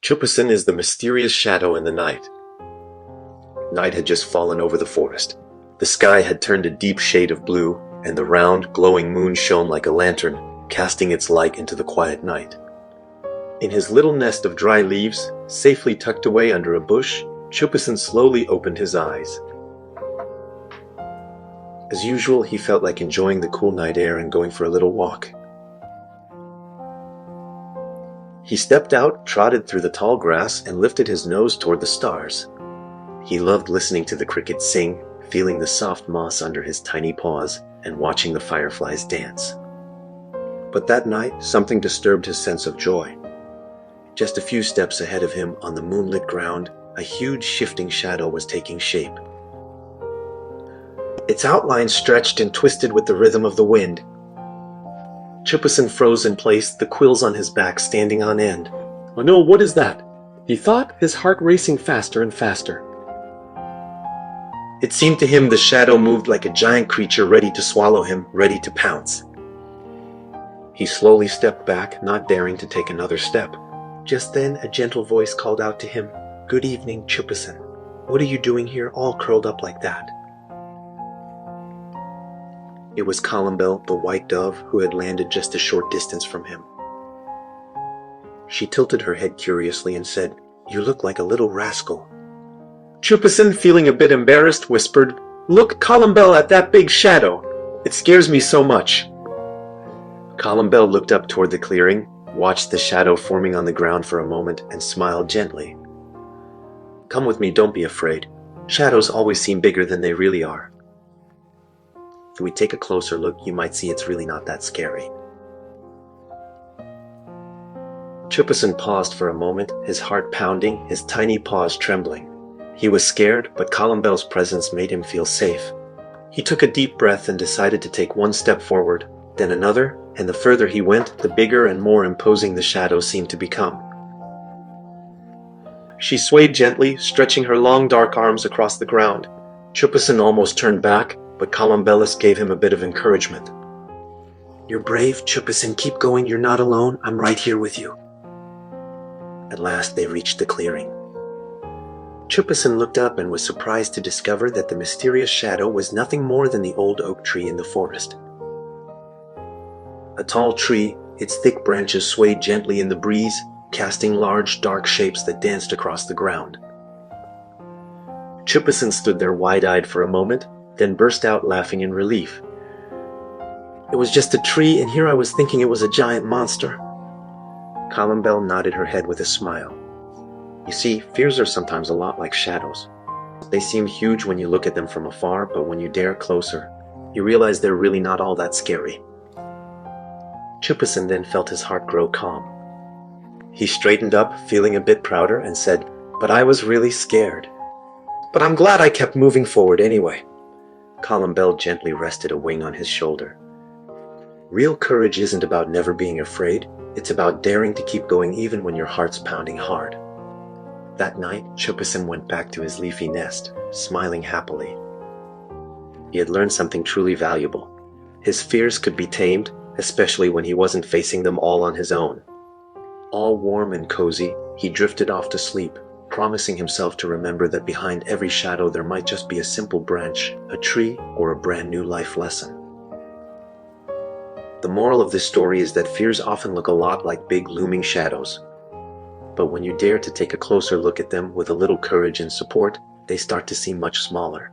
Choupisson is the mysterious shadow in the night. Night had just fallen over the forest. The sky had turned a deep shade of blue, and the round, glowing moon shone like a lantern, casting its light into the quiet night. In his little nest of dry leaves, safely tucked away under a bush, Choupisson slowly opened his eyes. As usual, he felt like enjoying the cool night air and going for a little walk. He stepped out, trotted through the tall grass, and lifted his nose toward the stars. He loved listening to the crickets sing, feeling the soft moss under his tiny paws, and watching the fireflies dance. But that night, something disturbed his sense of joy. Just a few steps ahead of him, on the moonlit ground, a huge shifting shadow was taking shape. Its outline stretched and twisted with the rhythm of the wind. Choupisson froze in place, the quills on his back standing on end. "Oh no, what is that?" he thought, his heart racing faster and faster. It seemed to him the shadow moved like a giant creature ready to swallow him, ready to pounce. He slowly stepped back, not daring to take another step. Just then a gentle voice called out to him, "Good evening, Choupisson. What are you doing here all curled up like that?" It was Colombelle, the white dove, who had landed just a short distance from him. She tilted her head curiously and said, "You look like a little rascal." Choupisson, feeling a bit embarrassed, whispered, "Look, Colombelle, at that big shadow. It scares me so much." Colombelle looked up toward the clearing, watched the shadow forming on the ground for a moment, and smiled gently. "Come with me, don't be afraid. Shadows always seem bigger than they really are. If we take a closer look, you might see it's really not that scary." Choupisson paused for a moment, his heart pounding, his tiny paws trembling. He was scared, but Colombelle's presence made him feel safe. He took a deep breath and decided to take one step forward, then another, and the further he went, the bigger and more imposing the shadow seemed to become. She swayed gently, stretching her long dark arms across the ground. Choupisson almost turned back, but Colombelle gave him a bit of encouragement. "You're brave, Choupisson. Keep going. You're not alone. I'm right here with you." At last they reached the clearing. Choupisson looked up and was surprised to discover that the mysterious shadow was nothing more than the old oak tree in the forest. A tall tree, its thick branches swayed gently in the breeze, casting large, dark shapes that danced across the ground. Choupisson stood there wide-eyed for a moment, then burst out laughing in relief. "It was just a tree, and here I was thinking it was a giant monster." Colombelle nodded her head with a smile. "You see, fears are sometimes a lot like shadows. They seem huge when you look at them from afar, but when you dare closer, you realize they're really not all that scary." Choupisson then felt his heart grow calm. He straightened up, feeling a bit prouder, and said, "But I was really scared. But I'm glad I kept moving forward anyway." Colombelle gently rested a wing on his shoulder. Real courage isn't about never being afraid, it's about daring to keep going even when your heart's pounding hard. That night, Choupisson went back to his leafy nest, smiling happily. He had learned something truly valuable. His fears could be tamed, especially when he wasn't facing them all on his own. All warm and cozy, he drifted off to sleep, promising himself to remember that behind every shadow there might just be a simple branch, a tree, or a brand new life lesson. The moral of this story is that fears often look a lot like big looming shadows. But when you dare to take a closer look at them with a little courage and support, they start to seem much smaller.